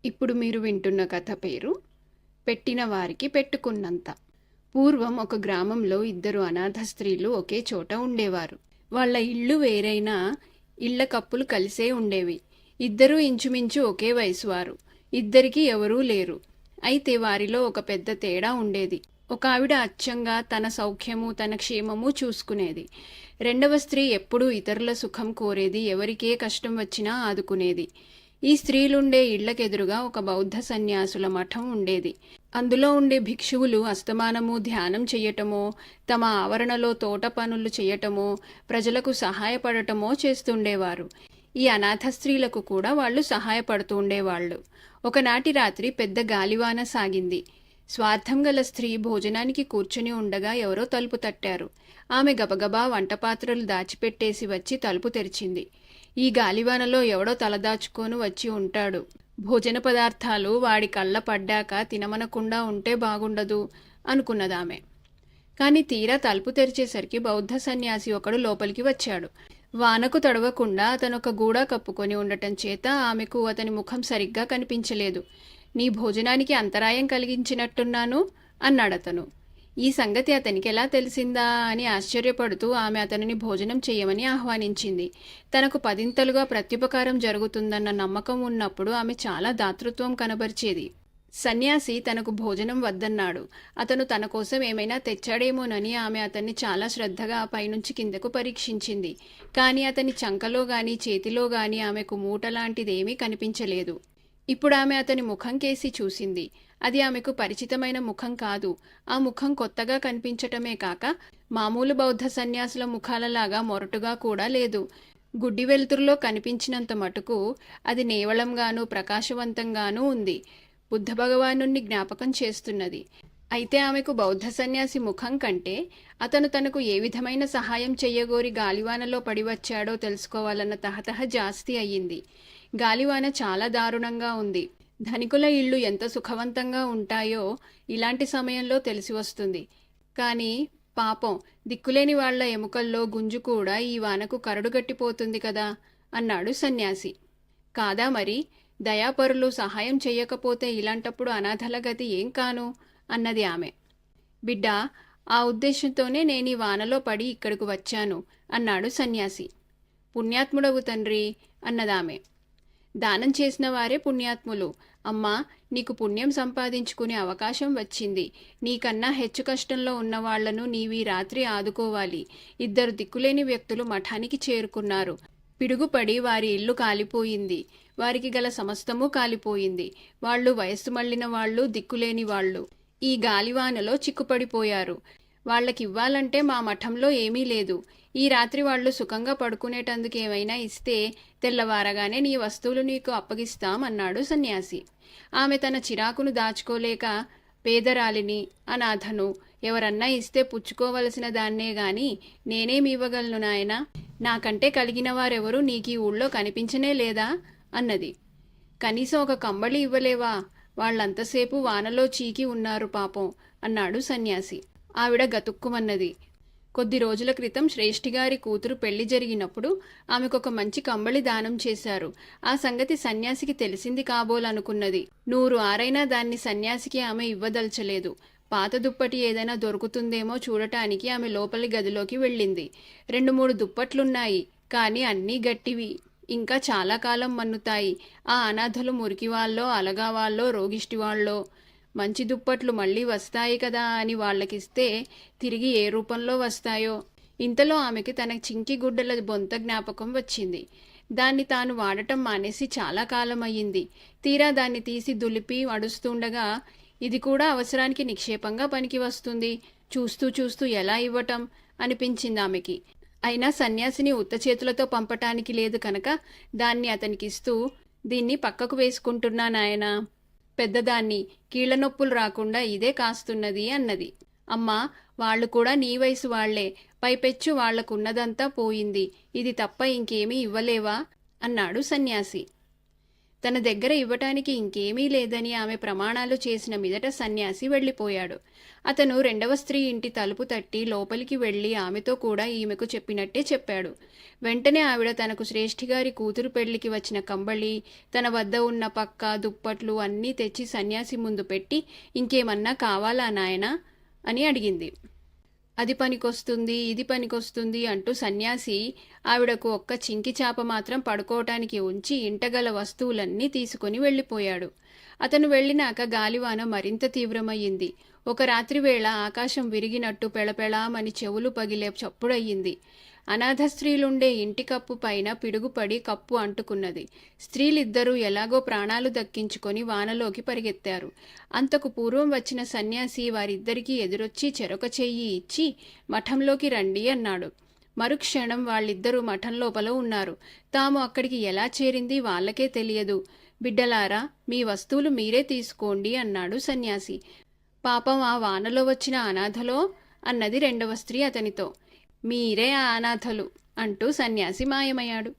ఇప్పుడు మీరు వింటున్న కథ పేరు పెట్టిన వారికి పెట్టుకున్నంత. పూర్వం ఒక గ్రామంలో ఇద్దరు అనాథ స్త్రీలు ఒకే చోట ఉండేవారు. వాళ్ళ ఇళ్ళు వేరైనా ఇళ్ల కప్పులు కలిసే ఉండేవి. ఇద్దరూ ఇంచుమించు ఒకే వయసు వారు. ఇద్దరికీ ఎవరూ లేరు. అయితే వారిలో ఒక పెద్ద తేడా ఉండేది. ఒక ఆవిడ అచ్చంగా తన సౌఖ్యము తన క్షేమము చూసుకునేది. రెండవ స్త్రీ ఎప్పుడూ ఇతరుల సుఖం కోరేది, ఎవరికే కష్టం వచ్చినా ఆదుకునేది. ఈ స్త్రీలుండే ఇళ్లకెదురుగా ఒక బౌద్ధ సన్యాసుల మఠం ఉండేది. అందులో ఉండే భిక్షువులు అస్తమానము ధ్యానం చెయ్యటమో, తమ ఆవరణలో తోట పనులు చెయ్యటమో, ప్రజలకు సహాయపడటమో చేస్తుండేవారు. ఈ అనాథ స్త్రీలకు కూడా వాళ్ళు సహాయపడుతూ ఉండేవాళ్ళు. ఒకనాటి రాత్రి పెద్ద గాలివాన సాగింది. స్వార్థం గల స్త్రీ భోజనానికి కూర్చుని ఉండగా ఎవరో తలుపు తట్టారు. ఆమె గబగబా వంటపాత్రలు దాచిపెట్టేసి వచ్చి తలుపు తెరిచింది. ఈ గాలివానలో ఎవడో తలదాచుకొని వచ్చి ఉంటాడు. భోజన పదార్థాలు వాడి కళ్ళ పడ్డాక తినమనకుండా ఉంటే బాగుండదు అనుకున్నదామె. కాని తీరా తలుపు తెరిచేసరికి బౌద్ధ సన్యాసి ఒకడు లోపలికి వచ్చాడు. వానకు తడవకుండా అతనొక గూడా కప్పుకొని ఉండటం చేత ఆమెకు అతని ముఖం సరిగ్గా కనిపించలేదు. నీ భోజనానికి అంతరాయం కలిగించినట్టున్నాను అన్నాడతను. ఈ సంగతి అతనికి ఎలా తెలిసిందా అని ఆశ్చర్యపడుతూ ఆమె అతనిని భోజనం చెయ్యమని ఆహ్వానించింది. తనకు పదింతలుగా ప్రత్యుపకారం జరుగుతుందన్న నమ్మకం ఉన్నప్పుడు ఆమె చాలా దాతృత్వం కనబరిచేది. సన్యాసి తనకు భోజనం వద్దన్నాడు. అతను తన కోసం ఏమైనా తెచ్చాడేమోనని ఆమె అతన్ని చాలా శ్రద్ధగా పైనుంచి కిందకు పరీక్షించింది. కానీ అతని చంకలో గాని చేతిలో గాని ఆమెకు మూటలాంటిదేమీ కనిపించలేదు. ఇప్పుడు ఆమె అతని ముఖం కేసి చూసింది. అది ఆమెకు పరిచితమైన ముఖం కాదు. ఆ ముఖం కొత్తగా కనిపించటమే కాక మామూలు బౌద్ధ సన్యాసుల ముఖాలలాగా మొరటుగా కూడా లేదు. గుడ్డి వెలుతురులో కనిపించినంత మటుకు అది నేవళంగానూ ప్రకాశవంతంగానూ ఉంది. బుద్ధ భగవానుణ్ణి జ్ఞాపకం చేస్తున్నది. అయితే ఆమెకు బౌద్ధ సన్యాసి ముఖం కంటే అతను తనకు ఏ విధమైన సహాయం చెయ్యగోరి గాలివానలో పడివచ్చాడో తెలుసుకోవాలన్న తహతహ జాస్తి అయ్యింది. గాలివాన చాలా దారుణంగా ఉంది. ధనికుల ఇళ్ళు ఎంత సుఖవంతంగా ఉంటాయో ఇలాంటి సమయంలో తెలిసి వస్తుంది. కానీ పాపం దిక్కులేని వాళ్ల ఎముకల్లో గుంజు కూడా ఈ వానకు కరడుగట్టిపోతుంది కదా అన్నాడు సన్యాసి. కాదా మరి? దయాపరులు సహాయం చెయ్యకపోతే ఇలాంటప్పుడు అనాథల గతి ఏం కాను అన్నది ఆమె. బిడ్డ, ఆ ఉద్దేశంతోనే నేను ఈ వానలో పడి ఇక్కడికి వచ్చాను అన్నాడు సన్యాసి. పుణ్యాత్ముడవు తండ్రి అన్నదామె. దానం చేసిన వారే పుణ్యాత్ములు. అమ్మా, నీకు పుణ్యం సంపాదించుకునే అవకాశం వచ్చింది. నీకన్నా హెచ్చు కష్టంలో ఉన్నవాళ్లను నీవీ రాత్రి ఆదుకోవాలి. ఇద్దరు దిక్కులేని వ్యక్తులు మఠానికి చేరుకున్నారు. పిడుగుపడి వారి ఇల్లు కాలిపోయింది. వారికి గల సమస్తము కాలిపోయింది. వాళ్ళు వయస్సు మళ్ళిన వాళ్ళు, దిక్కులేని వాళ్ళు. ఈ గాలివానలో చిక్కుపడిపోయారు. వాళ్ళకివ్వాలంటే మా మఠంలో ఏమీ లేదు. ఈ రాత్రి వాళ్ళు సుఖంగా పడుకునేటందుకు ఏమైనా ఇస్తే తెల్లవారగానే నీ వస్తువులు నీకు అప్పగిస్తాం అన్నాడు సన్యాసి. ఆమె తన చిరాకును దాచుకోలేక, పేదరాలిని, అనాథను, ఎవరన్నా ఇస్తే పుచ్చుకోవలసిన దాన్నే గాని నేనేమి ఇవ్వగలను నాయనా? నాకంటే కలిగిన వారెవరూ నీకీ ఊళ్ళో కనిపించనే లేదా అన్నది. కనీసం ఒక కంబళి ఇవ్వలేవా? వాళ్ళంతసేపు వానలో చీకి ఉన్నారు పాపం అన్నాడు సన్యాసి. ఆవిడ గతుక్కుమన్నది. కొద్ది రోజుల క్రితం శ్రేష్ఠిగారి కూతురు పెళ్లి జరిగినప్పుడు ఆమెకొక మంచి కంబళి దానం చేశారు. ఆ సంగతి సన్యాసికి తెలిసింది కాబోలనుకున్నది. 100 ఆరైనా దాన్ని సన్యాసికి ఆమె ఇవ్వదల్చలేదు. పాత దుప్పటి ఏదైనా దొరుకుతుందేమో చూడటానికి ఆమె లోపలి గదిలోకి వెళ్ళింది. 2-3 దుప్పట్లున్నాయి. కానీ అన్నీ గట్టివి. ఇంకా చాలా కాలం మన్నుతాయి. ఆ అనాథలు మురికివాళ్ళో, అలగావాళ్ళో, రోగిష్టివాళ్ళో. మంచి దుప్పట్లు మళ్ళీ వస్తాయి కదా అని వాళ్ళకిస్తే తిరిగి ఏ రూపంలో వస్తాయో. ఇంతలో ఆమెకి తన చింకి గుడ్డల బొంత జ్ఞాపకం వచ్చింది. దాన్ని తాను వాడటం మానేసి చాలా కాలం అయ్యింది. తీరా దాన్ని తీసి దులిపి అడుస్తుండగా ఇది కూడా అవసరానికి నిక్షేపంగా పనికి వస్తుంది. చూస్తూ చూస్తూ ఎలా ఇవ్వటం అనిపించింది ఆమెకి. అయినా సన్యాసిని ఉత్త చేతులతో పంపటానికి లేదు కనుక దాన్ని అతనికిస్తూ, దీన్ని పక్కకు వేసుకుంటున్నా నాయనా. పెద్దదాన్ని, కీళ్ల నొప్పులు రాకుండా ఇదే కాస్తున్నది అన్నది. అమ్మా, వాళ్ళు కూడా నీ వయసు వాళ్లే. పైపెచ్చు వాళ్లకున్నదంతా పోయింది. ఇది తప్ప ఇంకేమీ ఇవ్వలేవా అన్నాడు సన్యాసి. తన దగ్గర ఇవ్వటానికి ఇంకేమీ లేదని ఆమె ప్రమాణాలు చేసిన మీదట సన్యాసి వెళ్ళిపోయాడు. అతను రెండవ స్త్రీ ఇంటి తలుపు తట్టి లోపలికి వెళ్ళి ఆమెతో కూడా ఈమెకు చెప్పినట్టే చెప్పాడు. వెంటనే ఆవిడ తనకు శ్రేష్ఠిగారి కూతురు పెళ్లికి వచ్చిన కంబళి, తన వద్ద ఉన్న పక్క దుప్పట్లు అన్నీ తెచ్చి సన్యాసి ముందు పెట్టి, ఇంకేమన్నా కావాలా నాయనా అని అడిగింది. అది పనికొస్తుంది, ఇది పనికొస్తుంది అంటూ సన్యాసి ఆవిడకు ఒక్క చింకి చాప మాత్రం పడుకోవటానికి ఉంచి ఇంటగల వస్తువులన్నీ తీసుకుని వెళ్ళిపోయాడు. అతను వెళ్ళినాక గాలివాన మరింత తీవ్రమయ్యింది. ఒక రాత్రివేళ ఆకాశం విరిగినట్టు పెళపెళామని చెవులు పగిలే చప్పుడయ్యింది. అనాథ స్త్రీలుండే ఇంటి కప్పు పైన పిడుగుపడి కప్పు అంటుకున్నది. స్త్రీలిద్దరూ ఎలాగో ప్రాణాలు దక్కించుకొని వానలోకి పరిగెత్తారు. అంతకు పూర్వం వచ్చిన సన్యాసి వారిద్దరికీ ఎదురొచ్చి చెరొక చెయ్యి ఇచ్చి మఠంలోకి రండి అన్నాడు. మరుక్షణం వాళ్ళిద్దరూ మఠం లోపల ఉన్నారు. తాము అక్కడికి ఎలా చేరింది వాళ్ళకే తెలియదు. బిడ్డలారా, మీ వస్తువులు మీరే తీసుకోండి అన్నాడు సన్యాసి. పాపం ఆ వానలో వచ్చిన అనాథలో అన్నది రెండవ స్త్రీ అతనితో. మీరే ఆ అనాథలు అంటూ సన్యాసి మాయమయ్యాడు.